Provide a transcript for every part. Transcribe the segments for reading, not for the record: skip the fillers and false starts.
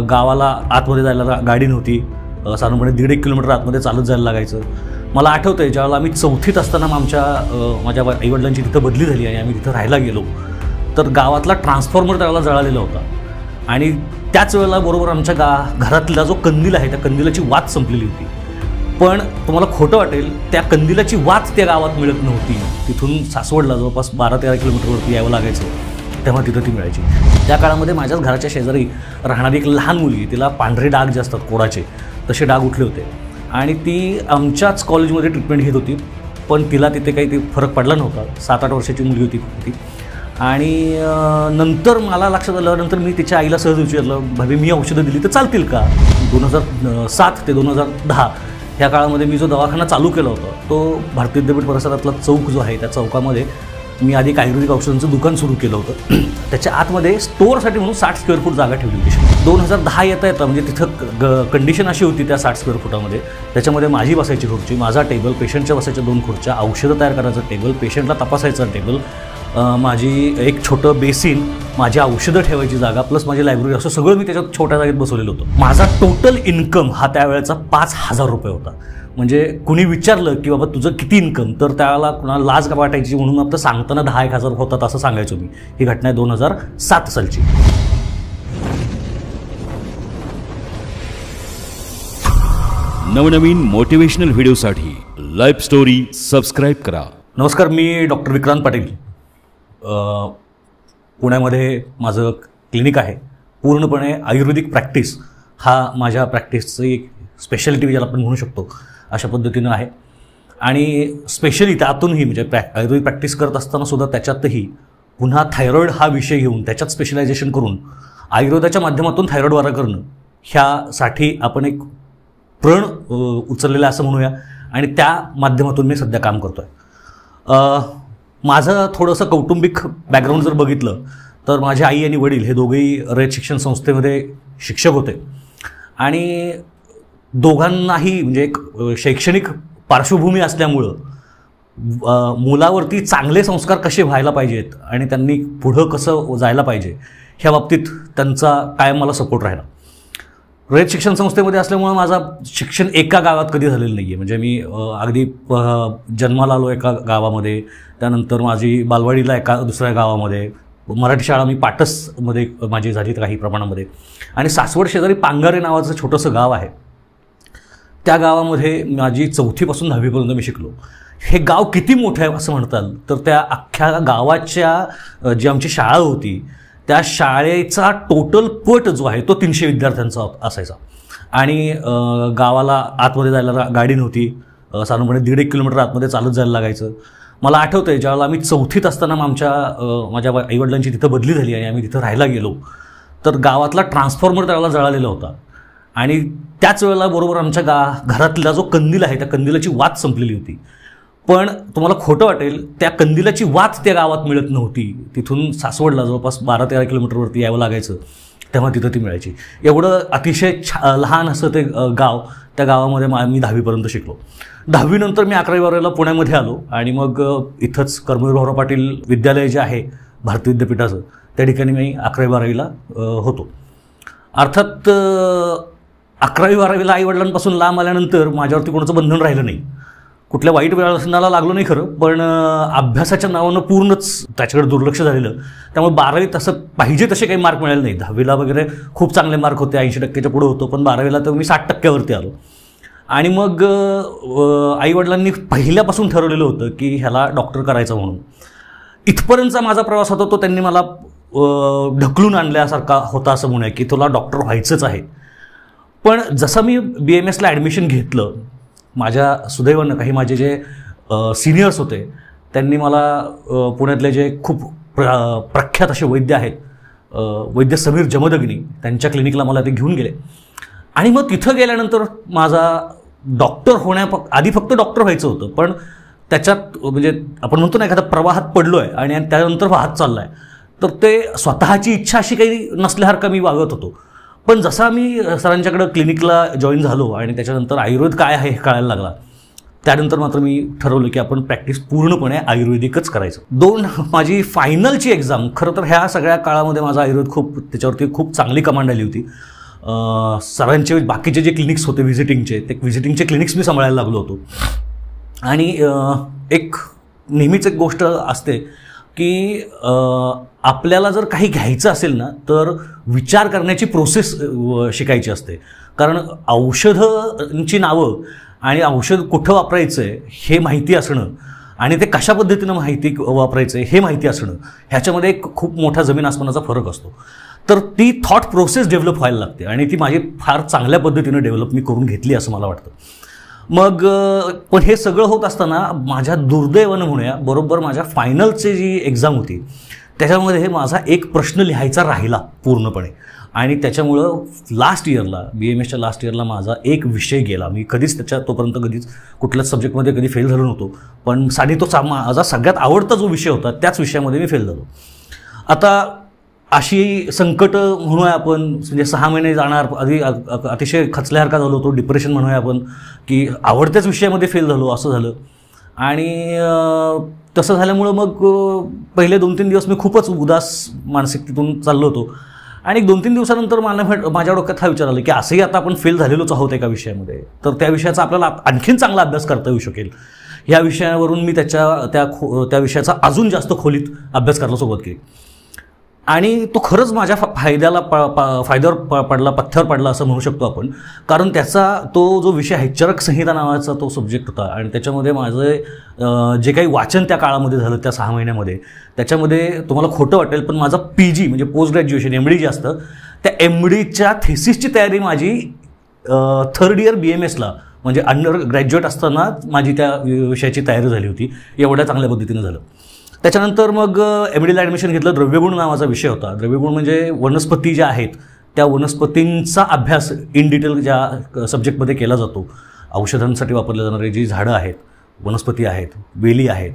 गावाला आतमध्ये जायला गाडी नव्हती, साधारणपणे 1.5 किलोमीटर आतमध्ये चालत जायला लागायचं. मला आठवतंय ज्यावेळेला आम्ही 4थीत असताना माझ्या आईवडिलांची तिथं बदली झाली आणि आम्ही तिथं राहायला गेलो, तर गावातला ट्रान्सफॉर्मर त्यावेळेला जळालेला होता आणि त्याच वेळेला बरोबर आमच्या घरातला जो कंदील आहे त्या कंदिलाची वात संपलेली होती. पण तुम्हाला खोटं वाटेल, त्या कंदिलाची वात त्या गावात मिळत नव्हती. तिथून सासवडला जवळपास 12-13 किलोमीटरवरती यावं लागायचं, तेव्हा तिथं ती मिळायची. त्या काळामध्ये माझ्याच घराच्या शेजारी राहणारी एक लहान मुलगी, तिला पांढरे डाग जे असतात कोडाचे तसे डाग उठले होते आणि ती आमच्याच कॉलेजमध्ये ट्रीटमेंट घेत होती. पण तिला तिथे काही फरक पडला नव्हता. 7-8 वर्षाची मुलगी होती ती. आणि नंतर मला लक्षात आलं, नंतर मी तिच्या आईला सहज विचारलं, भाभी मी औषधं दिली तर चालतील का? 2007 ते 2010 ह्या काळामध्ये मी जो दवाखाना चालू केला होता तो भारतीय विद्यापीठ परिसरातला चौक जो आहे त्या चौकामध्ये मी आधी आयुर्वेदिक औषधांचं दुकान सुरू केलं होतं. त्याच्या आतमध्ये स्टोअरसाठी म्हणून 60 स्क्वेअर फूट जागा ठेवली होती. 2010 येता म्हणजे तिथं कंडिशन अशी होती त्या 60 स्क्वेअर फुटामध्ये, त्याच्यामध्ये माझी बसायची खुर्ची, माझा टेबल, पेशंटच्या बसायच्या 2 खुर्च्या, औषधं तयार करायचं टेबल, पेशंटला तपासायचं टेबल, माझी एक छोटं बेसिन, माझी औषधं ठेवायची जागा, प्लस माझी लायब्ररी, असं सगळं मी त्याच्यात छोट्या जागेत बसवलेलं होतं. माझा टोटल इन्कम हा त्यावेळेचा 5,000 रुपये होता. म्हणजे कुणी विचारलं की बाबा तुझं किती इन्कम, तर त्याला कुणाला लाज वाटायची म्हणून आता सांगताना 10-1 हजार होतात असं सांगायचो मी. ही घटना आहे 2007 सालची. नवनवीन मोटिवेशनल व्हिडिओसाठी लाईफ स्टोरी सबस्क्राईब करा. नमस्कार, मी डॉक्टर विक्रांत पाटील. पुण्यामध्ये माझं क्लिनिक आहे. पूर्णपणे आयुर्वेदिक प्रॅक्टिस हा माझ्या प्रॅक्टिसचं एक स्पेशालिटी ज्याला आपण म्हणू शकतो अशा पद्धतीनं आहे. आणि स्पेशली त्यातूनही म्हणजे आयुर्वेदिक प्रॅक्टिस करत असताना सुद्धा त्याच्यातही पुन्हा थायरॉईड हा विषय घेऊन त्याच्यात स्पेशलायझेशन करून आयुर्वेदाच्या माध्यमातून थायरॉईड बरा करणं ह्यासाठी आपण एक प्रण उचललेला असं म्हणूया आणि त्या माध्यमातून मी सध्या काम करतो आहे. माझं थोडंसं कौटुंबिक बॅकग्राऊंड जर बघितलं तर माझे आई आणि वडील हे दोघेही रयत शिक्षण संस्थेमध्ये शिक्षक होते आणि दोघांनाही म्हणजे एक शैक्षणिक पार्श्वभूमी असल्यामुळं मुलावरती चांगले संस्कार कसे व्हायला पाहिजेत आणि त्यांनी पुढं कसं जायला पाहिजे ह्या बाबतीत त्यांचा कायम मला सपोर्ट राहिला. रयत शिक्षण संस्थेमध्ये असल्यामुळं माझं शिक्षण एका गावात कधी झालेलं नाही आहे. म्हणजे मी अगदी जन्माला आलो एका गावामध्ये, त्यानंतर माझी बालवाडीला एका दुसऱ्या गावामध्ये, मराठी शाळा मी पाटसमध्ये माझी झाली काही प्रमाणामध्ये, आणि सासवड शेजारी पांगारे नावाचं छोटंसं गाव आहे. त्या गावामध्ये माझी 4थीपासून 10वीपर्यंत मी शिकलो. हे गाव किती मोठं आहे असं म्हणताल तर त्या अख्ख्या गावाच्या जी आमची शाळा होती त्या शाळेचा टोटल पट जो आहे तो 300 विद्यार्थ्यांचा असायचा. आणि गावाला आतमध्ये जायला गाडी नव्हती, साधारणपणे 1.5 किलोमीटर आतमध्ये चालत जायला लागायचं. मला आठवतंय ज्यावेळेला आम्ही 4थीत असताना माझ्या आईवडिलांची तिथं बदली झाली आणि आम्ही तिथं राहायला गेलो, तर गावातला ट्रान्सफॉर्मर त्यावेळेला जळालेला होता आणि त्याच वेळेला बरोबर आमच्या घरातला जो कंदील आहे त्या कंदिलाची वात संपलेली होती. पण तुम्हाला खोटं वाटेल, त्या कंदिलाची वात त्या गावात मिळत नव्हती. तिथून सासवडला जवळपास 12-13 किलोमीटरवरती यावं लागायचं, तेव्हा तिथं ती मिळायची. एवढं अतिशय लहान असं ते गाव. त्या गावामध्ये मी 10वीपर्यंत शिकलो. 10वी नंतर मी 11वी-12वीला पुण्यामध्ये आलो आणि मग इथंच कर्मवीर भाऊराव पाटील विद्यालय जे आहे भारतीय विद्यापीठाचं, त्या ठिकाणी मी 11वी-12वीला होतो. अर्थात 11वी-12वीला आईवडिलांपासून लांब आल्यानंतर माझ्यावरती कोणाचं बंधन राहिलं नाही. कुठल्या वाईट व्यसनाला लागलो नाही खरं, पण अभ्यासाच्या नावानं पूर्णच त्याच्याकडे दुर्लक्ष झालेलं. त्यामुळे 12वीत असं पाहिजे तसे काही मार्क मिळाले नाही. 10वीला वगैरे खूप चांगले मार्क होते, 80% पुढे होतो, पण 12वीला तर मी 60% आलो. आणि मग आईवडिलांनी पहिल्यापासून ठरवलेलं होतं की ह्याला डॉक्टर करायचं म्हणून. इथपर्यंतचा माझा प्रवास होता तो त्यांनी मला ढकलून आणल्यासारखा होता असं म्हणूया की तुला डॉक्टर व्हायचंच आहे. पण जसं मी BMSला ॲडमिशन घेतलं, माझ्या सुदैवानं काही माझे जे सिनियर्स होते त्यांनी मला पुण्यातले जे खूप प्रख्यात असे वैद्य आहेत, वैद्य समीर जमदग्नी, त्यांच्या क्लिनिकला मला ते घेऊन गेले. आणि मग तिथं गेल्यानंतर माझा डॉक्टर आधी फक्त डॉक्टर व्हायचं होतं, पण त्याच्यात म्हणजे आपण म्हणतो ना एखादा प्रवाहात पडलो आहे आणि त्यानंतर वाहत चालला आहे, तर ते स्वतःची इच्छा अशी काही नसल्यासारखं मी वागत होतो. पण जसा मी सरांच्याकडं क्लिनिकला जॉईन झालो आणि त्याच्यानंतर आयुर्वेद काय आहे हे कळायला लागला, त्यानंतर मात्र मी ठरवलं की आपण प्रॅक्टिस पूर्णपणे आयुर्वेदिकच करायचं. माझी फायनलची एक्झाम, खरं तर ह्या सगळ्या काळामध्ये माझा आयुर्वेद त्याच्यावरती खूप चांगली कमांड आली होती. सरांचे बाकीचे जे क्लिनिक्स होते व्हिजिटिंगचे, ते व्हिजिटिंगचे क्लिनिक्स मी सांभाळायला लागलो होतो. आणि एक नेहमीच एक गोष्ट असते की आपल्याला जर काही घ्यायचं असेल ना तर विचार करण्याची प्रोसेस शिकायची असते. कारण औषधांची नावं आणि औषध कुठं वापरायचं आहे हे माहिती असणं आणि ते कशा पद्धतीनं माहिती वापरायचं आहे हे माहिती असणं, ह्याच्यामध्ये एक खूप मोठा जमीन आसमानाचा फरक असतो. तर ती थॉट प्रोसेस डेव्हलप व्हायला लागते आणि ती माझी फार चांगल्या पद्धतीनं डेव्हलप मी करून घेतली असं मला वाटतं. मग पण हे सगळं होत असताना माझ्या दुर्दैवानं म्हणूया बरोबर माझ्या फायनलची जी एक्झाम होती त्याच्यामध्ये माझा एक प्रश्न लिहायचा राहिला पूर्णपणे. आणि त्याच्यामुळं लास्ट इयरला BMSच्या लास्ट इयरला माझा एक विषय गेला. मी कधीच तोपर्यंत कधीच कुठल्याच सब्जेक्टमध्ये कधी फेल झालो नव्हतो, पण तो माझा सगळ्यात आवडता जो विषय होता त्याच विषयामध्ये मी फेल झालो. आता अशी संकट म्हणूया आपण, म्हणजे 6 महिने जाणार, अतिशय खचल्यासारखा झालो होतो, डिप्रेशन म्हणूया आपण, की आवडत्याच विषयामध्ये फेल झालो असं झालं. आणि तसं झाल्यामुळं मग पहिले 2-3 दिवस मी खूपच उदास मानसिकतेतून चाललो होतो. आणि 2-3 दिवसानंतर माझ्या डोक्यात हा विचार आला की असंही आता आपण फेल झालेलोच आहोत एका विषयामध्ये, तर त्या विषयाचा आपल्याला आणखीन चांगला अभ्यास करता येऊ शकेल. ह्या विषयावरून मी त्या विषयाचा अजून जास्त खोलीत अभ्यास करायला सुरुवात केली. आणि तो खरंच माझ्या फायद्यावर पडला, पथ्यावर पडला असं म्हणू शकतो आपण. कारण तो जो विषय आहे चरक संहिता नावाचा तो सब्जेक्ट होता आणि त्याच्यामध्ये माझं जे काही वाचन त्या काळामध्ये झालं त्या 6 महिन्यामध्ये, त्याच्यामध्ये तुम्हाला खोटं वाटेल पण माझा PG म्हणजे पोस्ट ग्रॅज्युएशन MD जे असतं त्या MDच्या थेसिसची तयारी माझी 3rd इयर BMSला म्हणजे अंडर ग्रॅज्युएट असताना माझी त्या विषयाची तयारी झाली होती. एवढ्या चांगल्या पद्धतीनं झालं. त्याच्यानंतर मग MDला ॲडमिशन घेतलं. द्रव्यगुण नावाचा विषय होता. द्रव्यगुण म्हणजे वनस्पती ज्या आहेत त्या वनस्पतींचा अभ्यास इन डिटेल ज्या सब्जेक्टमध्ये केला जातो. औषधांसाठी वापरले जाणारे जी झाडं आहेत, वनस्पती आहेत, वेली आहेत,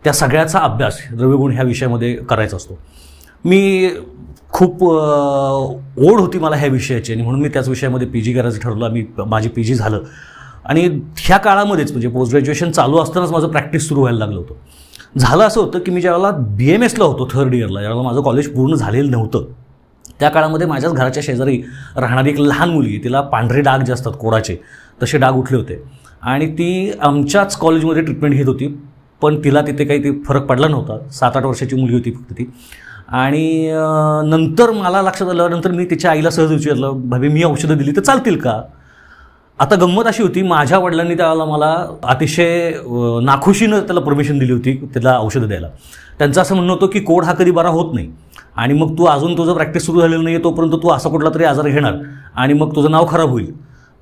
त्या सगळ्याचा अभ्यास द्रव्यगुण ह्या विषयामध्ये करायचा असतो. मी खूप ओढ होती मला ह्या विषयाची आणि म्हणून मी त्याच विषयामध्ये PG करायचं ठरवलं. माझी PG झालं. आणि ह्या काळामध्येच म्हणजे पोस्ट ग्रॅज्युएशन चालू असतानाच माझं प्रॅक्टिस सुरू व्हायला लागलं होतं. झालं असं होतं की मी ज्यावेळेला BMSला होतो 3rd इयरला, ज्यावेळेला माझं कॉलेज पूर्ण झालेलं नव्हतं, त्या काळामध्ये माझ्याच घराच्या शेजारी राहणारी एक लहान मुलगी, तिला पांढरे डाग जे असतात कोडाचे तसे डाग उठले होते आणि ती आमच्याच कॉलेजमध्ये ट्रीटमेंट घेत होती. पण तिला तिथे काही फरक पडला नव्हता. 7-8 वर्षाची मुलगी होती फक्त ती. आणि नंतर मला लक्षात आल्यानंतर मी तिच्या आईला सहज विचारलं, भाभी मी औषधं दिली तर चालतील का? आता गंमत अशी होती, माझ्या वडिलांनी त्यावेळेला मला अतिशय नाखुशीनं त्याला परमिशन दिली होती त्याला औषधं द्यायला. त्यांचं असं म्हणणं होतं की कोड हा कधी बरा होत नाही आणि मग तू अजून तुझं प्रॅक्टिस सुरू झालेलं नाही आहे तोपर्यंत तू असा कुठला तरी आजार घेणार आणि मग तुझं नाव खराब होईल.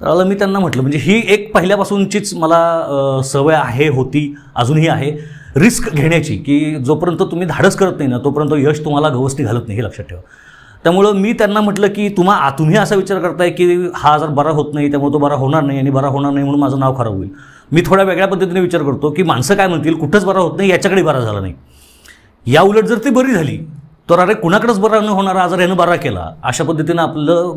त्यावेळेला मी त्यांना म्हटलं, म्हणजे ही एक पहिल्यापासूनचीच मला सवय होती, अजूनही आहे, रिस्क घेण्याची, की जोपर्यंत तुम्ही धाडस करत नाही ना तोपर्यंत यश तुम्हाला गवसणी घालत नाही, हे लक्षात ठेवा. त्यामुळं मी त्यांना म्हटलं की तुम्ही असा विचार करताय की हा आजार बरा होत नाही त्यामुळे तो बरा होणार नाही आणि बरा होणार नाही म्हणून माझं नाव खराब होईल. मी थोड्या वेगळ्या पद्धतीने विचार करतो की माणसं काय म्हणतील, कुठंच बरा होत नाही याच्याकडे बरा झाला नाही. या उलट जर ती बरी झाली तर अरे कुणाकडेच बरा न होणारा आजार यानं बरा केला, अशा पद्धतीनं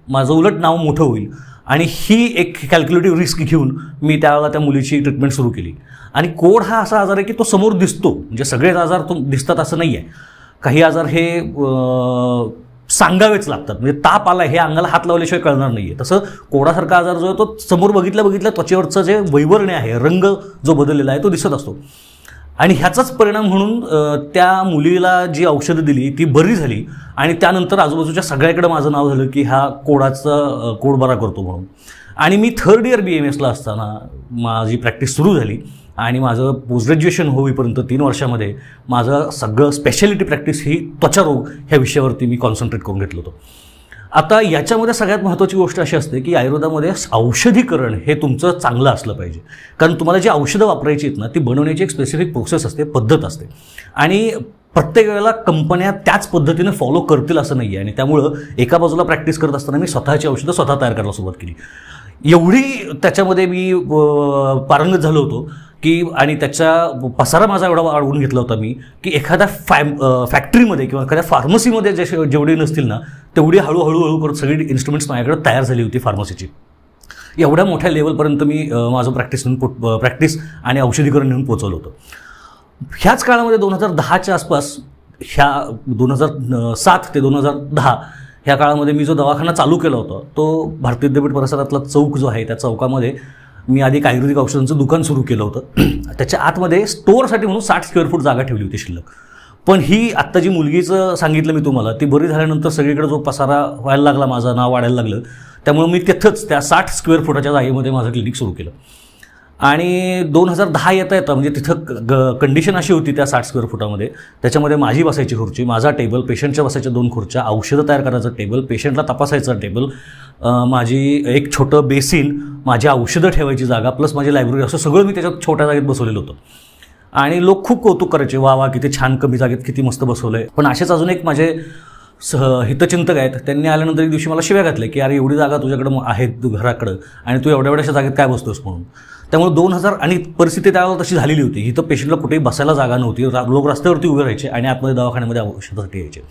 माझं उलट नाव मोठं होईल. आणि ही एक कॅल्क्युलेटिव्ह रिस्क घेऊन मी त्यावेळेला त्या मुलीची ट्रीटमेंट सुरू केली. आणि कोड हा असा आजार आहे की तो समोर दिसतो, म्हणजे सगळेच आजार दिसतात असं नाही आहे. काही आजार हे सांगावेच लागतात, म्हणजे ताप आला हे अंगाला हात लावल्याशिवाय कळणार नाही आहे. तसं कोडासारखा आजार जो आहे तो समोर बघितल्या त्वचेवरचं जे वैवरणे आहे, रंग जो बदललेला आहे तो दिसत असतो. आणि ह्याचाच परिणाम म्हणून त्या मुलीला जी औषधं दिली ती बरी झाली आणि त्यानंतर आजूबाजूच्या सगळ्याकडे माझं नाव झालं की हा कोड बरा करतो म्हणून. आणि मी 3rd इयर BMSला असताना माझी प्रॅक्टिस सुरू झाली आणि माझं पोस्ट ग्रॅज्युएशन होईपर्यंत 3 वर्षामध्ये माझं सगळं स्पेशालिटी प्रॅक्टिस ही त्वचारोग ह्या विषयावरती मी कॉन्सन्ट्रेट करून घेतलं होतं. आता याच्यामध्ये सगळ्यात महत्त्वाची गोष्ट अशी असते की आयुर्वेदामध्ये औषधीकरण हे तुमचं चांगलं असलं पाहिजे. कारण तुम्हाला जी औषधं वापरायची आहेत ना ती बनवण्याची एक स्पेसिफिक प्रोसेस असते, पद्धत असते. आणि प्रत्येक वेळेला कंपन्या त्याच पद्धतीने फॉलो करतील असं नाही आहे. आणि त्यामुळं एका बाजूला प्रॅक्टिस करत असताना मी स्वतःची औषधं स्वतः तयार करायला सुरुवात केली. एवढी त्याच्यामध्ये मी पारंगत झालो होतो की आणि त्याचा पसारा माझा एवढा वाढवून घेतला होता मी की एखाद्या फॅक्टरीमध्ये किंवा एखाद्या फार्मसीमध्ये जेवढी नसतील ना तेवढी हळूहळू करत सगळी इन्स्ट्रुमेंट्स माझ्याकडे तयार झाली होती फार्मसीची. एवढ्या मोठ्या लेवलपर्यंत मी माझं प्रॅक्टिस आणि औषधीकरण नेऊन पोचवलं होतं. ह्याच काळामध्ये 2010च्या आसपास, ह्या 2007 ते 2010 ह्या काळामध्ये मी जो दवाखाना चालू केला होता तो भारतीय विद्यापीठ परिसरातला चौक जो आहे त्या चौकामध्ये मी आधी एक आयुर्वेदिक औषधांचं दुकान सुरू केलं होतं. त्याच्या आतमध्ये स्टोअरसाठी म्हणून 60 स्क्वेअर फूट जागा ठेवली होती शिल्लक. पण ही आत्ता जी मुलगीचं सांगितलं मी तुम्हाला, ती बरी झाल्यानंतर सगळीकडे जो पसारा व्हायला लागला, माझं नाव वाढायला लागलं, त्यामुळे मी तिथंच त्या 60 स्क्वेअर फुटाच्या जागेमध्ये माझं क्लिनिक सुरू केलं. आणि 2010 येता म्हणजे तिथं कंडिशन अशी होती त्या 60 स्क्वेअर फुटामध्ये, त्याच्यामध्ये माझी बसायची खुर्ची, माझा टेबल, पेशंटच्या बसायच्या 2 खुर्च्या, औषधं तयार करायचं टेबल, पेशंटला तपासायचं टेबल, माझी एक छोटं बेसिन, माझी औषधं ठेवायची जागा, प्लस माझी लायब्ररी, असं सगळं मी त्याच्यात छोट्या जागेत बसवलेलं होतं. आणि लोक खूप कौतुक करायचे, वा वा किती छान कमी जागेत किती मस्त बसवलं आहे. पण असेच अजून एक माझे हितचिंतक आहेत, त्यांनी आल्यानंतर एक दिवशी मला शिव्या घातल्या की अरे एवढी जागा तुझ्याकडं आहे घराकडं आणि तू एवढ्याशा जागेत काय बसतोस म्हणून. त्यामुळे 2000 आणि परिस्थिती त्यावेळेला तशी झालेली होती, इथं पेशंटला कुठेही बसायला जागा नव्हती, लोक रस्त्यावरती उभे राहायचे आणि आतमध्ये दवाखान्यामध्ये औषधासाठी यायचे.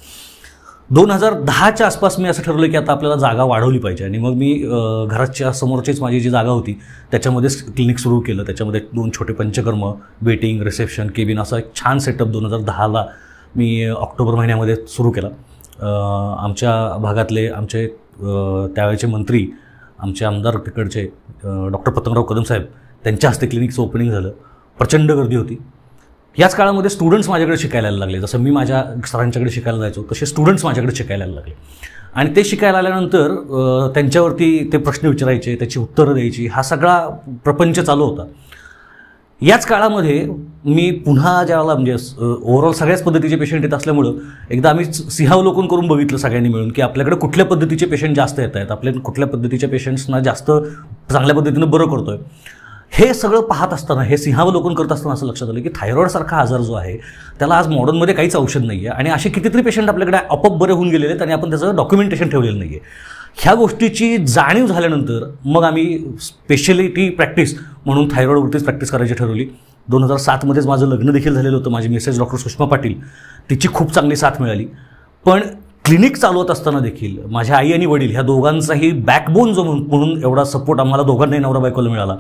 2010च्या आसपास मी असं ठरवलं की आता आपल्याला जागा वाढवली पाहिजे आणि मग मी घराच्या समोरचीच माझी जी जागा होती त्याच्यामध्येच क्लिनिक सुरू केलं. त्याच्यामध्ये 2 छोटे पंचकर्म, वेटिंग, रिसेप्शन, केबिन असा एक छान सेटअप 2010ला मी ऑक्टोबर महिन्यामध्ये सुरू केला. आमच्या भागातले आमचे त्यावेळेचे मंत्री, आमचे आमदार तिकडचे डॉक्टर पतंगराव कदम साहेब, त्यांच्या हस्ते क्लिनिकचं ओपनिंग झालं. प्रचंड गर्दी होती. याच काळामध्ये स्टुडंट्स माझ्याकडे शिकायला लागले. जसं मी माझ्या सरांच्याकडे शिकायला जायचो तसे स्टुडंट्स माझ्याकडे शिकायला लागले. आणि ते शिकायला आल्यानंतर त्यांच्यावरती ते प्रश्न विचारायचे, त्याची उत्तरं द्यायची, हा सगळा प्रपंच चालू होता. याच काळामध्ये मी पुन्हा ज्यावेळेला म्हणजे ओव्हरऑल सगळ्याच पद्धतीचे पेशंट येत असल्यामुळं एकदा आम्ही सिंहावलोकन करून बघितलं सगळ्यांनी मिळून की आपल्याकडे कुठल्या पद्धतीचे पेशंट जास्त येत आहेत, आपल्या कुठल्या पद्धतीच्या पेशंट्सना जास्त चांगल्या पद्धतीनं बरं करतोय. हे सगळं पाहत असताना, हे सिंहावलोकन करत असताना असं लक्षात आलं की थायरॉइडसारखा आजार जो आहे त्याला आज मॉडर्नमध्ये काहीच औषध नाही आहे आणि असे कितीतरी पेशंट आपल्याकडे आपोआप बरे होऊन गेलेले आहेत आणि आपण त्याचं डॉक्युमेंटेशन ठेवलेलं नाही आहे. ह्या गोष्टीची जाणीव झाल्यानंतर मग आम्ही स्पेशलिटी प्रॅक्टिस म्हणून थायरॉइडवरतीच प्रॅक्टिस करायची ठरवली. 2007मध्येच माझं लग्न देखील झालेलं होतं. माझी मिसेस डॉक्टर सुषमा पाटील, तिची खूप चांगली साथ मिळाली. पण क्लिनिक चालवत असताना देखील माझ्या आई आणि वडील ह्या दोघांचाही बॅकबोन जो म्हणून एवढा सपोर्ट आम्हाला दोघांनाही नवरा बायकोला मिळाला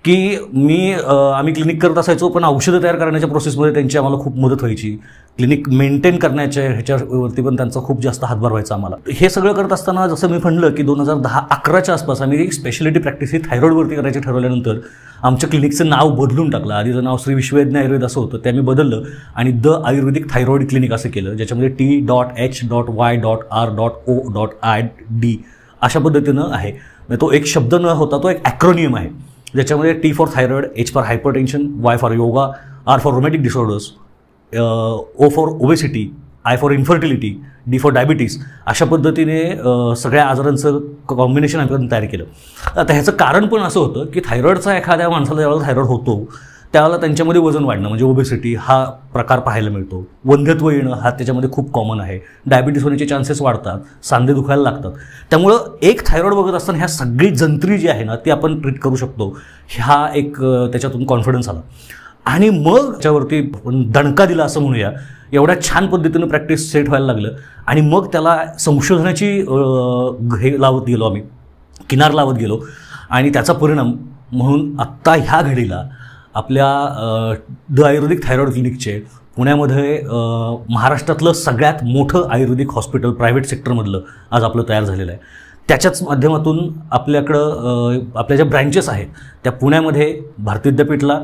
की आम्ही क्लिनिक करत असायचो पण औषधं तयार करण्याच्या प्रोसेसमध्ये त्यांची आम्हाला खूप मदत व्हायची. क्लिनिक मेंटेन करण्याच्या ह्याच्यावरती पण त्यांचा खूप जास्त हातभार व्हायचा आम्हाला. हे सगळं करत असताना जसं मी म्हणलं की 2010-11च्या आसपास आम्ही स्पेशलिटी प्रॅक्टिस ही थायरॉइडवरती करायची ठरवल्यानंतर आमच्या क्लिनिकचं नाव बदलून टाकलं. आधीचं नाव श्री विश्वयज्ञ आयुर्वेद असं होतं, ते आम्ही बदललं आणि द आयुर्वेदिक थायरॉइड क्लिनिक असं केलं, ज्याच्यामध्ये T.H.Y.R.O.ID अशा पद्धतीनं आहे. तो एक शब्द न होता तो एक ॲक्रोनियम आहे, ज्याच्यामध्ये T for thyroid, H for hypertension, Y for yoga, R for romantic disorders, O for obesity, I for infertility, D for diabetes अशा पद्धतीने सगळ्या आजारांचं कॉम्बिनेशन आम्ही तयार केलं. आता ह्याचं कारण पण असं होतं की थायरॉइडचा एखाद्या माणसाला ज्यावेळेला थायरॉइड होतो त्यावेळेला त्यांच्यामध्ये वजन वाढणं म्हणजे ओबेसिटी हा प्रकार पाहायला मिळतो. वंध्यत्व येणं हा त्याच्यामध्ये खूप कॉमन आहे. डायबिटीस होण्याचे चान्सेस वाढतात, सांधे दुखायला लागतात. त्यामुळं एक थायरॉइड बघत असताना ह्या सगळी जंत्री जी आहे ना ती आपण ट्रीट करू शकतो, हा एक त्याच्यातून कॉन्फिडन्स आला. आणि मग त्याच्यावरती दणका दिला असं म्हणूया. एवढ्या छान पद्धतीनं प्रॅक्टिस सेट व्हायला लागलं आणि मग त्याला संशोधनाची हे लावत गेलो आम्ही, किनार लावत गेलो आणि त्याचा परिणाम म्हणून आत्ता ह्या घडीला आपल्या द आयुर्वेदिक थायरॉइड क्लिनिकचे पुण्यामध्ये महाराष्ट्रातलं सगळ्यात मोठं आयुर्वेदिक हॉस्पिटल प्रायव्हेट सेक्टरमधलं आज आपलं तयार झालेलं आहे. त्याच्याच माध्यमातून आपल्याकडं आपल्या ज्या ब्रँचेस आहेत त्या पुण्यामध्ये भारती विद्यापीठला,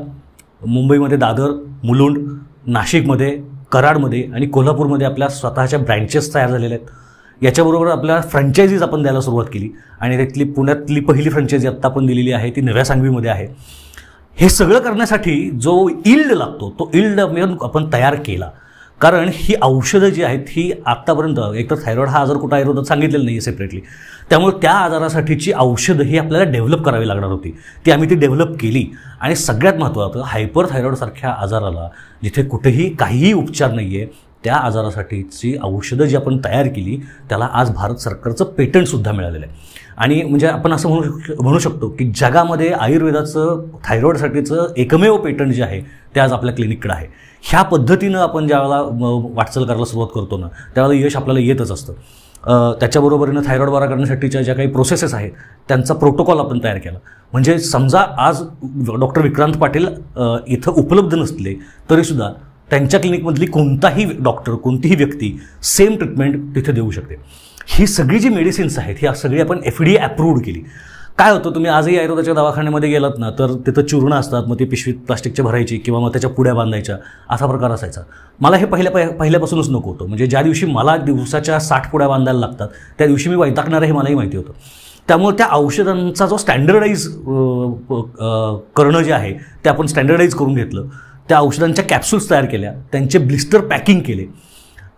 मुंबईमध्ये दादर, मुलुंड, नाशिकमध्ये, कराडमध्ये आणि कोल्हापूरमध्ये आपल्या स्वतःच्या ब्रँचेस तयार झालेल्या आहेत. याच्याबरोबर आपल्या फ्रँचायझीज आपण द्यायला सुरुवात केली आणि त्यातली पुण्यातली पहिली फ्रँचायझी आत्ता आपण दिलेली आहे ती नव्या सांगवीमध्ये आहे. हे सगळं करण्यासाठी जो इल्ड लागतो तो इल्ड आपण तयार केला. कारण ही औषधं जी आहेत ही आत्तापर्यंत एकतर थायरॉइड हा आजार कुठं आयुर्वेदात सांगितलेलं नाही आहे सेपरेटली, त्यामुळे त्या आजारासाठीची औषधं ही आपल्याला डेव्हलप करावी लागणार होती. ती आम्ही डेव्हलप केली आणि सगळ्यात महत्त्वाचं हायपर थायरॉइडसारख्या आजाराला जिथे कुठेही काहीही उपचार नाही आहे त्या आजारासाठीची औषधं जी आपण तयार केली त्याला आज भारत सरकारचं पेटंटसुद्धा मिळालेलं आहे. आणि म्हणजे आपण असं म्हणू शकतो की जगामध्ये आयुर्वेदाचं थायरॉइडसाठीचं एकमेव पेटंट जे आहे ते आज आपल्या क्लिनिककडे आहे. ह्या पद्धतीनं आपण ज्यावेळेला वाटचाल करायला सुरुवात करतो ना त्यावेळेला यश आपल्याला येतच असतं. त्याच्याबरोबरीनं थायरॉइड बरा करण्यासाठीच्या ज्या काही प्रोसेसेस आहेत त्यांचा प्रोटोकॉल आपण तयार केला. म्हणजे समजा आज डॉक्टर विक्रांत पाटील इथं उपलब्ध नसले तरीसुद्धा त्यांच्या क्लिनिकमधली कोणताही डॉक्टर, कोणतीही व्यक्ती सेम ट्रीटमेंट तिथे देऊ शकते. ही सगळी जी मेडिसिन्स आहेत ही सगळी आपण FDA अप्रूव्ड केली. काय होतं, तुम्ही आजही आयुर्वेदाच्या दवाखान्यामध्ये गेलात ना तर तिथं चूर्ण असतात, मग ती पिशवीत प्लास्टिकच्या भरायची किंवा मग त्याच्या पुड्या बांधायच्या, असा प्रकार असायचा. मला हे पहिल्यापासूनच नको होतं. म्हणजे ज्या दिवशी मला दिवसाच्या 60 पुड्या बांधायला लागतात त्या दिवशी मी वैतागणार हे मलाही माहिती होतं. त्यामुळे त्या औषधांचा जो स्टँडर्डाईज करणं जे आहे ते आपण स्टँडर्डाईज करून घेतलं. त्या औषधांच्या कॅप्सूल्स तयार केल्या, त्यांचे ब्लिस्टर पॅकिंग केले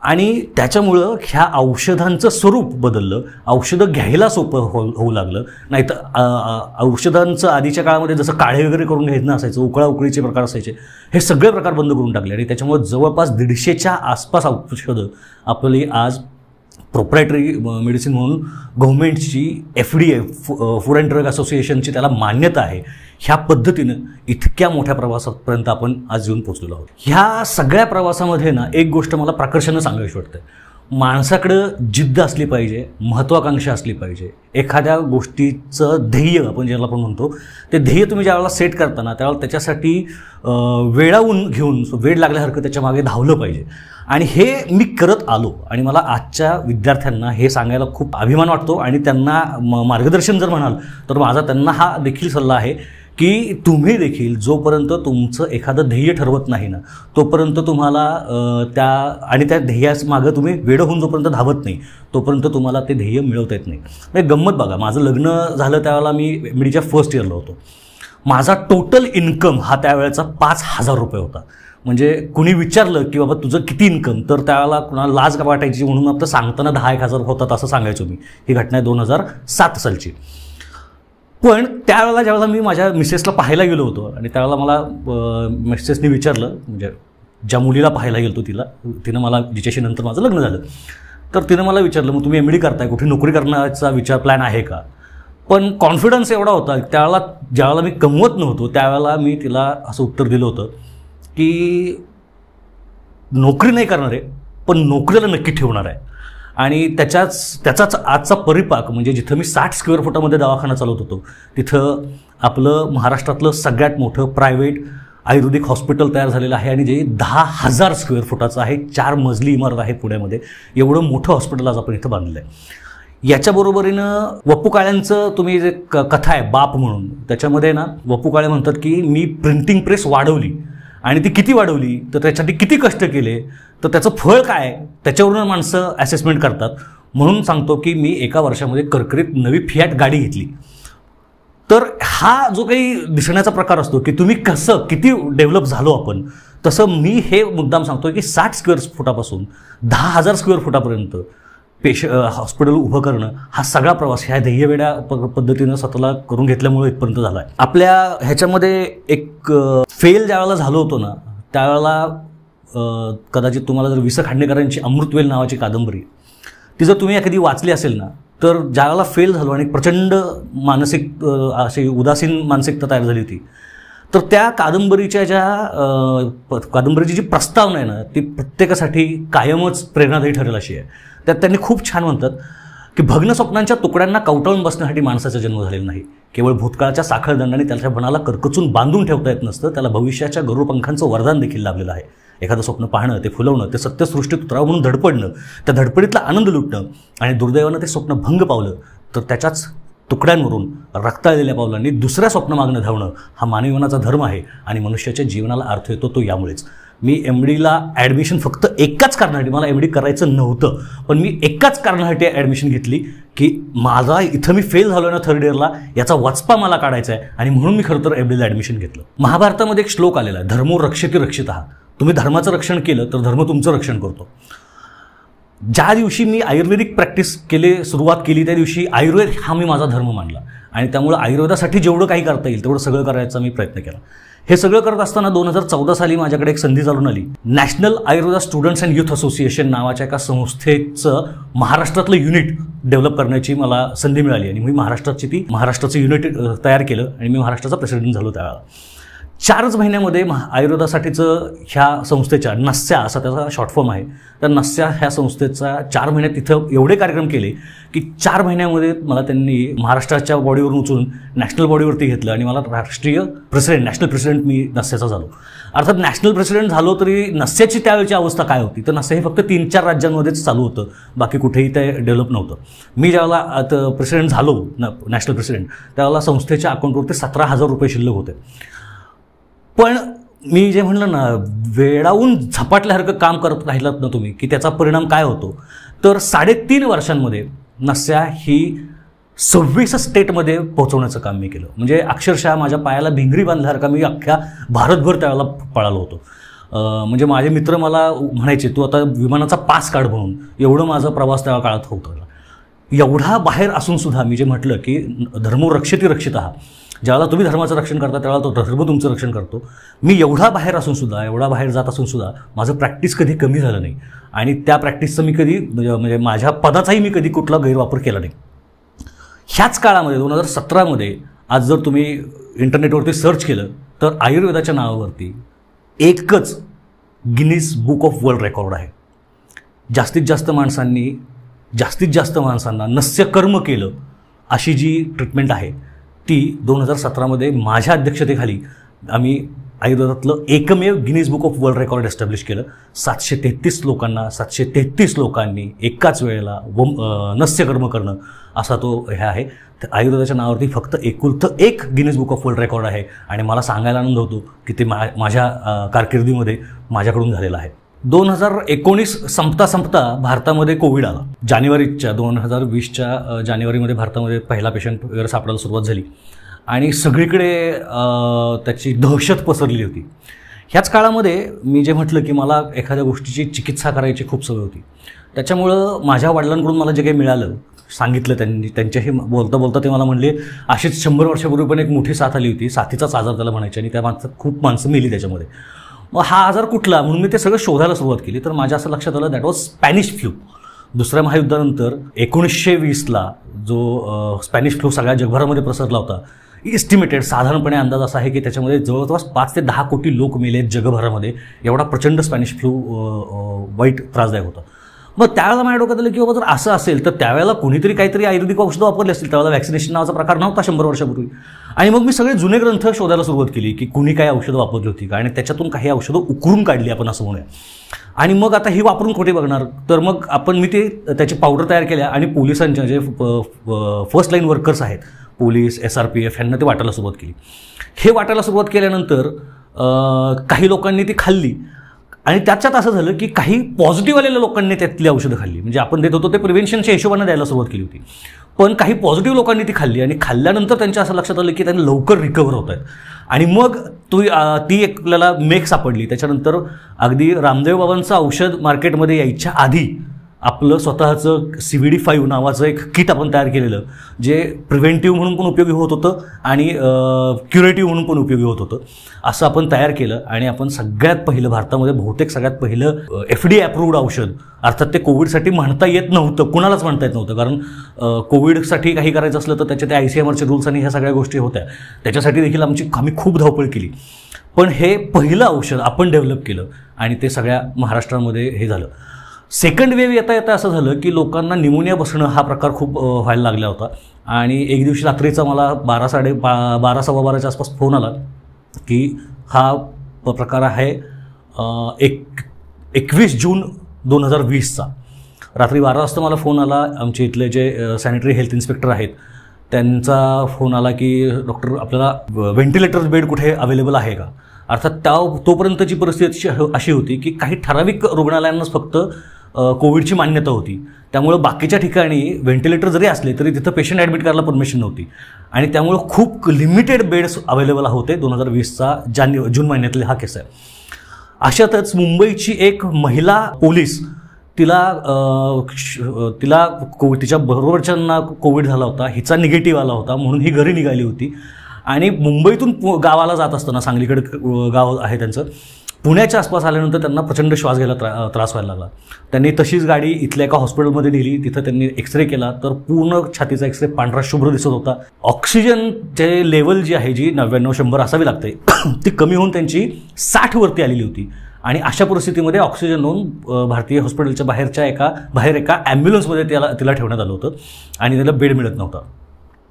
आणि त्याच्यामुळं ह्या औषधांचं स्वरूप बदललं. औषधं घ्यायला सोपं होऊ लागलं. नाही तर औषधांचं आधीच्या काळामध्ये जसं काढे वगैरे करून घ्यायचं असायचं, उकळीचे प्रकार असायचे, हे सगळे प्रकार बंद करून टाकले. आणि त्याच्यामुळे जवळपास 150च्या आसपास औषधं आपली आज प्रोप्रायटरी मेडिसिन म्हणून गव्हर्नमेंटची FDA फूड अँड ड्रग असोसिएशनची त्याला मान्यता आहे. ह्या पद्धतीनं इतक्या मोठ्या प्रवासापर्यंत आपण आज येऊन पोहोचलेलो आहोत. ह्या सगळ्या प्रवासामध्ये ना एक गोष्ट मला प्राकर्षानं सांगायची वाटते, माणसाकडं जिद्द असली पाहिजे, महत्त्वाकांक्षा असली पाहिजे. एखाद्या गोष्टीचं ध्येय आपण ज्याला आपण म्हणतो, ते ध्येय तुम्ही ज्यावेळेला सेट करताना त्यावेळेला त्याच्यासाठी वेळावून घेऊन वेळ लागल्यासारखं त्याच्या मागे धावलं पाहिजे. आणि हे मी करत आलो आणि मला आजच्या विद्यार्थ्यांना हे सांगायला खूप अभिमान वाटतो. आणि त्यांना मार्गदर्शन जर म्हणाल तर माझा त्यांना हा देखील सल्ला आहे की तुम्ही देखील जोपर्यंत तुमचं एखादं ध्येय ठरवत नाही ना तोपर्यंत तुम्हाला त्या ध्येयास मागं तुम्ही वेड होऊन जोपर्यंत धावत नाही तोपर्यंत तुम्हाला ते ध्येय मिळवता येत नाही. म्हणजे गंमत बघा, माझं लग्न झालं त्यावेळेला मी MDच्या फर्स्ट इयरला होतो. माझा टोटल इन्कम हा त्यावेळेचा 5,000 रुपये होता. म्हणजे कुणी विचारलं की बाबा तुझं किती इन्कम, तर त्यावेळेला कुणाला लाज वाटायची म्हणून आता सांगताना 10,000 होतात असं सांगायचो मी. ही घटना आहे 2007 सालची. पण त्यावेळेला ज्यावेळेला मी माझ्या मिसेसला पाहायला गेलो होतो आणि त्यावेळेला मला मिसेसने विचारलं, म्हणजे ज्या मुलीला पाहायला गेलो तिनं मला, जिच्याशी नंतर माझं लग्न झालं, तर तिनं मला विचारलं मग तुम्ही MD करताय, कुठे नोकरी करण्याचा प्लॅन आहे का. पण कॉन्फिडन्स एवढा होता त्यावेळेला, ज्यावेळेला मी कमवत नव्हतो त्यावेळेला मी तिला असं उत्तर दिलं होतं की नोकरी नाही करणार आहे पण नोकरीला नक्की ठेवणार आहे. आणि त्याचाच आजचा परिपाक म्हणजे जिथं मी 60 स्क्वेअर फुटामध्ये दवाखाना चालवत होतो तिथं आपलं महाराष्ट्रातलं सगळ्यात मोठं प्रायव्हेट आयुर्वेदिक हॉस्पिटल तयार झालेलं आहे आणि जे 10,000 स्क्वेअर फुटाचं आहे, 4 मजली इमारत आहे पुण्यामध्ये. एवढं मोठं हॉस्पिटल आज आपण इथं बांधलं आहे. याच्याबरोबरीनं वप्पू काळ्यांचं तुम्ही जे कथा आहे बाप म्हणून, त्याच्यामध्ये ना वप्पू काळे म्हणतात की मी प्रिंटिंग प्रेस वाढवली आणि ती किती वाढवली तर त्याच्यासाठी किती कष्ट केले तर त्याचं फळ काय त्याच्यावरून माणसं असेसमेंट करतात. म्हणून सांगतो की मी एका वर्षामध्ये करकरीत नवी फियाट गाडी घेतली. तर हा जो काही दिसण्याचा प्रकार असतो की तुम्ही किती डेव्हलप झालो आपण, तसं मी हे मुद्दाम सांगतो की 60 स्क्वेअर फुटापासून 10,000 स्क्वेअर फुटापर्यंत हॉस्पिटल उभं करणं हा सगळा प्रवास ह्या ध्येयवेड्या पद्धतीनं स्वतःला करून घेतल्यामुळे इथपर्यंत झाला आहे. आपल्या ह्याच्यामध्ये एक फेल ज्यावेळेला झालो होतो ना त्यावेळेला कदाचित तुम्हाला जर वि. स. खांडेकरांची अमृतवेल नावाची कादंबरी ती जर तुम्ही एखादी वाचली असेल ना तर ज्यावेळेला फेल झालो आणि प्रचंड मानसिक अशी उदासीन मानसिकता तयार झाली होती तर त्या कादंबरीच्या कादंबरीची जी प्रस्तावना आहे ना ती प्रत्येकासाठी कायमच प्रेरणादायी ठरेल अशी आहे. त्यात त्यांनी खूप छान म्हणतात की भग्न स्वप्नांच्या तुकड्यांना कवटाळून बसण्यासाठी माणसाचा जन्म झालेला नाही. केवळ भूतकाळाच्या साखळदंडाने त्याच्या मनाला करकचून बांधून ठेवता येत नसतं, त्याला भविष्याच्या गरुडपंखांचं वरदान देखील लाभलेलं आहे. एखादं स्वप्न पाहणं, ते फुलवणं, ते सत्यसृष्टीत उतरावं म्हणून धडपडणं, त्या धडपडीतला आनंद लुटणं आणि दुर्दैवानं ते स्वप्न भंग पावलं तर त्याच्याच तुकड्यांवरून रक्ताळलेल्या पावलांनी दुसऱ्या स्वप्नमागणं धावणं हा मानवीवनाचा धर्म आहे आणि मनुष्याच्या जीवनाला अर्थ येतो तो यामुळेच. मी MDला ॲडमिशन फक्त एकाच कारणासाठी, मला MD करायचं नव्हतं पण मी एकाच कारणासाठी ॲडमिशन घेतली की माझा इथं मी फेल झालो ना 3rd इयरला, याचा वचपा मला काढायचा आहे आणि म्हणून मी खरं तर MDला ॲडमिशन घेतलं. महाभारतामध्ये एक श्लोक आलेला आहे, धर्मो रक्षति रक्षितः. तुम्ही धर्माचं रक्षण केलं तर धर्म तुमचं रक्षण करतो. ज्या दिवशी मी आयुर्वेदिक प्रॅक्टिस सुरुवात केली त्या दिवशी आयुर्वेद हा मी माझा धर्म मानला आणि त्यामुळे आयुर्वेदासाठी जेवढं काही करता येईल तेवढं सगळं करायचा मी प्रयत्न केला. हे सगळं करत असताना 2014 साली माझ्याकडे एक संधी चालून आली. National Ayurveda students and youth association नावाच्या एका संस्थेचं महाराष्ट्रातलं युनिट डेव्हलप करण्याची मला संधी मिळाली आणि मी महाराष्ट्राचं युनिट तयार केलं आणि मी महाराष्ट्राचा प्रेसिडेंट झालो. त्यावेळेला 4च महिन्यामध्ये आयुर्वेदासाठीचं ह्या संस्थेच्या नस्या असा त्याचा शॉर्ट फॉर्म आहे, त्या नस्या ह्या संस्थेचा 4 महिन्यात तिथं एवढे कार्यक्रम केले की 4 महिन्यामध्ये मला त्यांनी महाराष्ट्राच्या बॉडीवरून उचलून नॅशनल बॉडीवरती घेतलं आणि मला नॅशनल प्रेसिडेंट मी नस्याचा झालो. अर्थात नॅशनल प्रेसिडेंट झालो तरी नस्याची त्यावेळची अवस्था काय होती तर नस्या हे फक्त 3-4 राज्यांमध्येच चालू होतं, बाकी कुठेही ते डेव्हलप नव्हतं. मी ज्यावेळेला प्रेसिडेंट झालो नॅशनल प्रेसिडेंट त्यावेळेला संस्थेच्या अकाउंटवरती 17,000 रुपये शिल्लक होते. पण मी जे म्हणलं ना वेडावून झपाटल्यासारखं काम करत राहिलात ना तुम्ही की त्याचा परिणाम काय होतो तर 3.5 वर्षांमध्ये नस्या ही 26 स्टेटमध्ये पोहोचवण्याचं काम मी केलं. म्हणजे अक्षरशः माझ्या पायाला भिंगरी बांधल्यासारखा मी अख्ख्या भारतभर त्यावेळेला पळालो होतो. म्हणजे माझे मित्र मला म्हणायचे तू आता विमानाचा पास काढ म्हणून, एवढं माझा प्रवास त्या काळात होता. एवढा बाहेर असूनसुद्धा मी जे म्हटलं की धर्मो रक्षति रक्षितः, ज्यावेळेला तुम्ही धर्माचं रक्षण करता त्यावेळेला तो धर्म तुमचं रक्षण करतो. मी एवढा बाहेर असूनसुद्धा, एवढा बाहेर जात असूनसुद्धा माझं प्रॅक्टिस कधी कमी झालं नाही आणि त्या प्रॅक्टिसचं मी कधी म्हणजे माझ्या पदाचाही मी कधी कुठला गैरवापर केला नाही. ह्याच काळामध्ये 2017मध्ये आज जर तुम्ही इंटरनेटवरती सर्च केलं तर आयुर्वेदाच्या नावावरती एकच Guinness book of world record आहे. जास्तीत जास्त माणसांना नस्यकर्म केलं अशी जी ट्रीटमेंट आहे ती 2017मध्ये माझ्या अध्यक्षतेखाली आम्ही आयुर्वेदातलं एकमेव Guinness book of world record establish केलं. 733 लोकांनी एकाच वेळेला नस्यकर्म करणं असा तो हे आहे. तर आयुर्वेदाच्या नावावरती फक्त एकुलतं एक Guinness book of world record आहे आणि मला सांगायला आनंद होतो की ते माझ्या कारकिर्दीमध्ये माझ्याकडून झालेलं आहे. 2019 संपता भारतामध्ये कोविड आला. 2020च्या जानेवारीमध्ये भारतामध्ये पहिला पेशंट वगैरे सापडायला सुरुवात झाली आणि सगळीकडे त्याची दहशत पसरली होती. ह्याच काळामध्ये मी जे म्हटलं की मला एखाद्या गोष्टीची चिकित्सा करायची खूप सवय होती. त्याच्यामुळं माझ्या वडिलांकडून मला जे काही मिळालं सांगितलं त्यांच्याशी बोलता ते मला म्हणले अशीच 100 वर्षापूर्वी पण एक मोठी साथ आली होती, साथीचाच आजार त्याला म्हणायचे आणि त्या माणसात खूप माणसं मेली त्याच्यामध्ये. मग हा आजार कुठला म्हणून मी ते सगळं शोधायला सुरुवात केली तर माझ्या असं लक्षात आलं दॅट वॉज स्पॅनिश फ्लू. दुसऱ्या महायुद्धानंतर 1920ला जो स्पॅनिश फ्लू सगळ्या जगभरामध्ये पसरला होता. इस्टिमेटेड साधारणपणे अंदाज असा आहे की त्याच्यामध्ये जवळपास 5 ते 10 कोटी लोक मेले आहेत जगभरामध्ये. एवढा प्रचंड स्पॅनिश फ्लू वाईट त्रासदायक होता. मग त्यावेळेला माझ्या डोक्यात आलं की बाबा जर असं असेल तर त्यावेळेला कोणीतरी काहीतरी आयुर्वेदिक औषधं वापरली असतील. त्यावेळेला वॅक्सिनेशन नावाचा प्रकार नव्हता 100 वर्षापूर्वी. आणि मग मी सगळे जुने ग्रंथ शोधायला सुरुवात केली की कुणी काय औषधं वापरली होती का आणि त्याच्यातून काही औषधं उकरून काढली आपण असं म्हणूया. आणि मग आता ही वापरून कुठे बघणार तर मग मी त्याची पावडर तयार केल्या आणि पोलिसांच्या जे फर्स्ट लाईन वर्कर्स आहेत पोलीस SRPF यांना ते वाटायला सुरुवात केली. हे वाटायला सुरुवात केल्यानंतर काही लोकांनी ती खाल्ली आणि त्याच्यात असं झालं की काही पॉझिटिव्ह आलेल्या लोकांनी त्यातली औषधं खाल्ली. म्हणजे आपण देत होतो ते प्रिव्हेन्शनच्या हिशोबाने द्यायला सुरुवात केली होती. पण काही पॉझिटिव्ह लोकांनी ती खाल्ली आणि खाल्ल्यानंतर त्यांच्या असं लक्षात आलं की त्यांना लवकर रिकवर होत आहेत. आणि मग ती एक आपल्याला मेक सापडली. त्याच्यानंतर अगदी रामदेव बाबांचं औषध मार्केटमध्ये यायच्या आधी आपलं स्वतःचं CBD5 नावाचं एक किट आपण तयार केलेलं जे प्रिव्हेंटिव्ह म्हणून पण उपयोगी होत होतं आणि क्युरेटिव्ह म्हणून पण उपयोगी होत होतं. असं आपण तयार केलं आणि आपण सगळ्यात पहिलं भारतामध्ये बहुतेक सगळ्यात पहिलं FDA अप्रूव्ड औषध, अर्थात ते कोविडसाठी म्हणता येत नव्हतं, कुणालाच म्हणता येत नव्हतं कारण कोविडसाठी काही करायचं असलं तर त्याच्या त्या ICMRचे रूल्स आणि ह्या सगळ्या गोष्टी होत्या. त्याच्यासाठी देखील आम्ही खूप धावपळ केली. पण हे पहिलं औषध आपण डेव्हलप केलं आणि ते सगळ्या महाराष्ट्रामध्ये हे झालं. सेकंड वेव्ह येता असं झालं की लोकांना निमोनिया बसणं हा प्रकार खूप व्हायला लागला होता. आणि एक दिवशी रात्रीचा मला 12:15 आसपास फोन आला की हा प्रकार आहे 21 जून 2020चा. रात्री 12 वाजता मला फोन आला. आमचे इथले जे सॅनिटरी हेल्थ इन्स्पेक्टर आहेत त्यांचा फोन आला की डॉक्टर आपल्याला व्हेंटिलेटर बेड कुठे अवेलेबल आहे का. अर्थात तोपर्यंतची परिस्थिती अशी होती की काही ठराविक रुग्णालयांनाच फक्त कोविडची मान्यता होती. त्यामुळं बाकीच्या ठिकाणी व्हेंटिलेटर जरी असले तरी तिथं पेशंट ॲडमिट करायला परमिशन नव्हती आणि त्यामुळं खूप लिमिटेड बेड्स अवेलेबल होते. 2020चा जून महिन्यातले हा केस आहे. अशातच मुंबईची एक महिला पोलीस तिच्या बरोबरच्यांना कोविड झाला होता, हिचा निगेटिव्ह आला होता म्हणून ही घरी निघाली होती आणि मुंबईतून गावाला जात असताना, सांगलीकडे गाव आहे त्यांचं, पुण्याच्या आसपास आल्यानंतर त्यांना प्रचंड श्वास घ्यायला त्रास व्हायला लागला. त्यांनी तशीच गाडी इथल्या एका हॉस्पिटलमध्ये नेली. तिथं त्यांनी एक्सरे केला तर पूर्ण छातीचा एक्सरे पांढरा शुभ्र दिसत होता. ऑक्सिजनचे लेवल जी आहे, जी 99-100 असावी लागते, ती कमी होऊन त्यांची 60 वरती आलेली होती. आणि अशा परिस्थितीमध्ये ऑक्सिजन लावून भारतीय हॉस्पिटलच्या बाहेर एका ॲम्ब्युलन्समध्ये तिला ठेवण्यात आलं होतं आणि त्याला बेड मिळत नव्हता.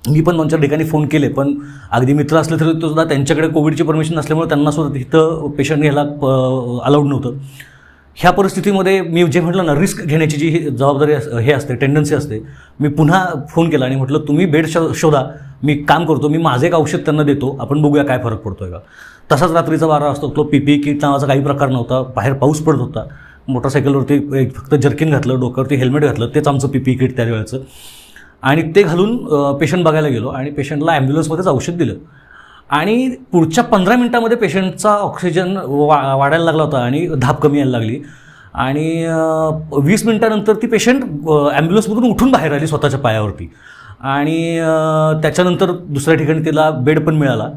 मी पण 2-4 ठिकाणी फोन केले, पण अगदी मित्र असले तरी तो सुद्धा त्यांच्याकडे कोविडची परमिशन नसल्यामुळे त्यांना सुद्धा तिथं पेशंट घ्यायला अलाउड नव्हतं. ह्या परिस्थितीमध्ये मी जे म्हटलं ना, रिस्क घेण्याची जी जबाबदारी हे असते, टेंडन्सी असते, मी पुन्हा फोन केला आणि म्हटलं तुम्ही बेड शोधा, मी काम करतो, मी माझं एक औषध त्यांना देतो, आपण बघूया काय फरक पडतोय का. तसाच रात्रीचा 12 वाजता तो PPE किट नावाचा काही प्रकार नव्हता. बाहेर पाऊस पडत होता. मोटरसायकलवरती फक्त जर्किन घातलं, डोक्यावरती हेल्मेट घातलं, तेच आमचं PPE किट त्यावेळेचं. आणि ते घालून पेशंट बघायला गेलो आणि पेशंटला ॲम्ब्युलन्समध्येच औषध दिलं. आणि पुढच्या 15 मिनिटामध्ये पेशंटचा ऑक्सिजन वाढायला लागला होता आणि धाप कमी यायला लागली. आणि 20 मिनिटानंतर ती पेशंट ॲम्ब्युलन्समधून उठून बाहेर आली स्वतःच्या पायावरती. आणि त्याच्यानंतर दुसऱ्या ठिकाणी तिला बेड पण मिळाला.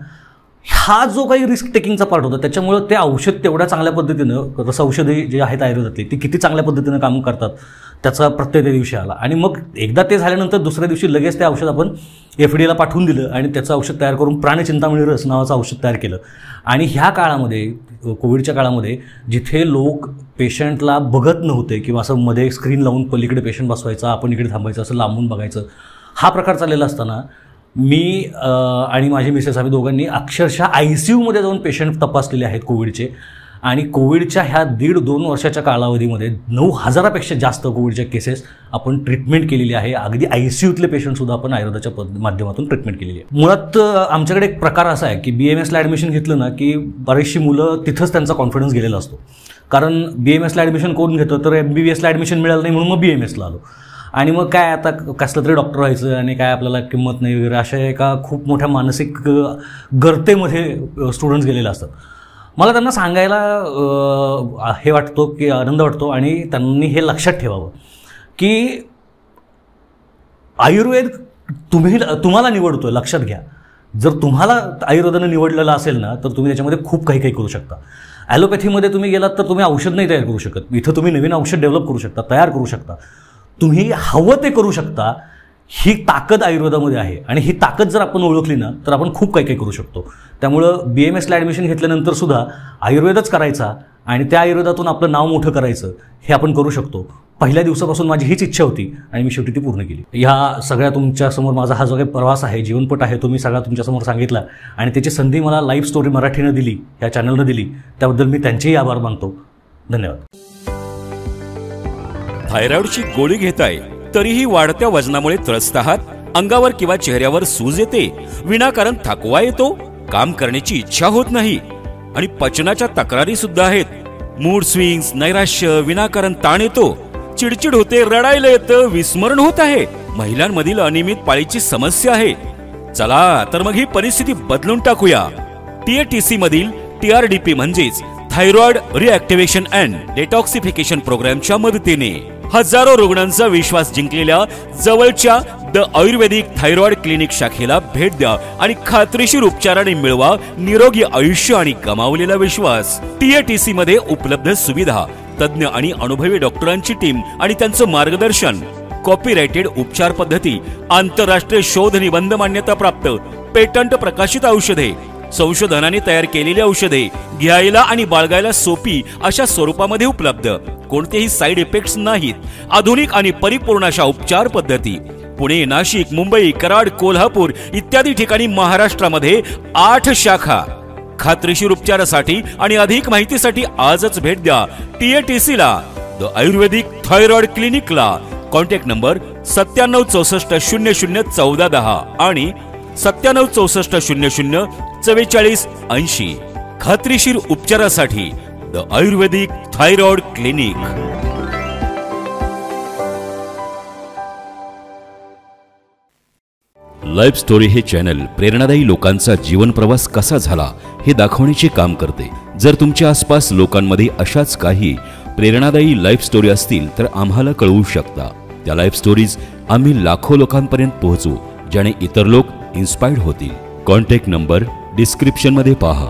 हा जो काही रिस्क टेकिंगचा पार्ट होता, त्याच्यामुळं ते औषध तेवढ्या चांगल्या पद्धतीनं, रस औषधे जे आहेत आयुर्वेदातली, ती किती चांगल्या पद्धतीनं काम करतात त्याचा प्रत्यय त्या दिवशी आला. आणि मग एकदा ते झाल्यानंतर दुसऱ्या दिवशी लगेच ते औषध आपण FDA पाठवून दिलं आणि त्याचं औषध तयार करून प्राणचिंतामणी रस नावाचं औषध तयार केलं. आणि ह्या काळामध्ये, कोविडच्या काळामध्ये, जिथे लोक पेशंटला बघत नव्हते किंवा असं मध्ये स्क्रीन लावून पलीकडे पेशंट बसवायचा, आपण इकडे थांबायचं, असं लांबून बघायचं, हा प्रकार चाललेला असताना मी आणि माझी मिसेस आम्ही दोघांनी अक्षरशः ICUमध्ये जाऊन पेशंट तपासलेले आहेत कोविडचे. आणि कोविडच्या ह्या 1.5-2 वर्षाच्या कालावधीमध्ये 9,000पेक्षा जास्त कोविडच्या केसेस आपण ट्रीटमेंट केलेली आहे. अगदी ICUतले पेशंटसुद्धा आपण आयुर्वेदाच्या माध्यमातून ट्रीटमेंट केलेली आहे. मुळात आमच्याकडे एक प्रकार असा आहे की BMSला ॲडमिशन घेतलं ना की बरीचशी मुलं तिथंच त्यांचा कॉन्फिडन्स गेलेला असतो. कारण BMSला ॲडमिशन कोण घेतं, तर MBBSला ॲडमिशन मिळालं नाही म्हणून मग BMSला आलो. आणि मग काय आता कसलं तरी डॉक्टर व्हायचं आणि काय आपल्याला किंमत नाही वगैरे, अशा एका खूप मोठ्या मानसिक गर्तेमध्ये स्टुडंट्स गेलेले असतात. मला त्यांना सांगायला हे वाटतो की आनंद वाटतो आणि त्यांनी हे लक्षात ठेवावं की आयुर्वेद तुम्हाला निवडतोय. लक्षात घ्या, जर तुम्हाला आयुर्वेदानं निवडलेलं असेल ना, तर तुम्ही त्याच्यामध्ये खूप काही करू शकता. ॲलोपॅथीमध्ये तुम्ही गेलात तर तुम्ही औषध नाही तयार करू शकत. इथं तुम्ही नवीन औषध डेव्हलप करू शकता, तयार करू शकता, तुम्ही हवं ते करू शकता. ही ताकद आयुर्वेदामध्ये आहे आणि ही ताकद जर आपण ओळखली ना, तर आपण खूप काही करू शकतो. त्यामुळं BMSला ॲडमिशन घेतल्यानंतर सुद्धा आयुर्वेदच करायचा आणि त्या आयुर्वेदातून आपलं नाव मोठं करायचं, हे आपण करू शकतो. पहिल्या दिवसापासून माझी हीच इच्छा होती आणि मी शेवटी ती पूर्ण केली. ह्या सगळ्या तुमच्यासमोर माझा हा जो काही प्रवास आहे, जीवनपट आहे, तो मी सगळा तुमच्यासमोर सांगितला आणि त्याची संधी मला लाईव्ह स्टोरी मराठीनं दिली, ह्या चॅनलनं दिली, त्याबद्दल मी त्यांचेही आभार मानतो. धन्यवाद. थायरॉइडची गोळी घेताय तरीही वाढत्या वजनामुळे त्रस्त आहात, अंगावर किंवा चेहऱ्यावर सूज येते, विनाकारण थकवा येतो, काम करण्याची इच्छा होत नाही आणि पचनाच्या तक्रारी सुद्धा आहेत, मूड स्विंग्स, नैराश्य, विनाकारण ताण येतो, चिडचिड होते, रडायला येतं, विस्मरण होत आहे, महिलांमधील अनियमित पाळीची समस्या आहे. चला तर मग ही परिस्थिती बदलून टाकूया. TATC मधील TRDP म्हणजेच थायरॉइड रिॲक्टिव्हेशन अँड डेटॉक्सिफिकेशन प्रोग्रामच्या मदतीने हजारो रुग्णांचा विश्वास जिंकलेल्या जवळच्या द आयुर्वेदिक थायरॉइड क्लिनिक शाखेला भेट द्या आणि खात्रीशीर उपचाराने मिळवा निरोगी आयुष्य आणि गमावलेला विश्वास. TATC मध्ये उपलब्ध सुविधा, तज्ञ आणि अनुभवी डॉक्टरांची टीम आणि त्यांचं मार्गदर्शन, कॉपीराइटेड उपचार पद्धती, आंतरराष्ट्रीय शोध निबंध मान्यता प्राप्त, पेटंट प्रकाशित औषधे, संशोधनाने तयार केलेली औषधे, घ्यायला आणि बाळगायला सोपी अशा स्वरूपामध्ये उपलब्ध, कोणतेही साईड इफेक्ट्स नाहीत, आधुनिक आणि परिपूर्ण अशा उपचार पद्धती. पुणे, नाशिक, मुंबई, कराड, कोल्हापूर इत्यादी ठिकाणी महाराष्ट्रामध्ये 8 शाखा. खात्रीशीर उपचारासाठी आणि अधिक माहितीसाठी आजच भेट द्या TATCला, द आयुर्वेदिक थायरॉइड क्लिनिकला. कॉन्टॅक्ट नंबर 9764001410 आणि 9764004480. खात्रीशीर उपचारासाठी the Ayurvedic thyroid clinic. Life story हे चॅनल प्रेरणादायी लोकांचा जीवन प्रवास कसा झाला हे दाखवण्याचे काम करते. जर तुमच्या आसपास लोकांमध्ये अशाच काही प्रेरणादायी लाईफ स्टोरी असतील तर आम्हाला कळवू शकता. त्या लाईफ स्टोरीज आम्ही लाखो लोकांपर्यंत पोहोचवू, ज्याने इतर लोक इन्स्पायर्ड होतील. कॉन्टॅक्ट नंबर डिस्क्रिप्शन मध्ये पहा.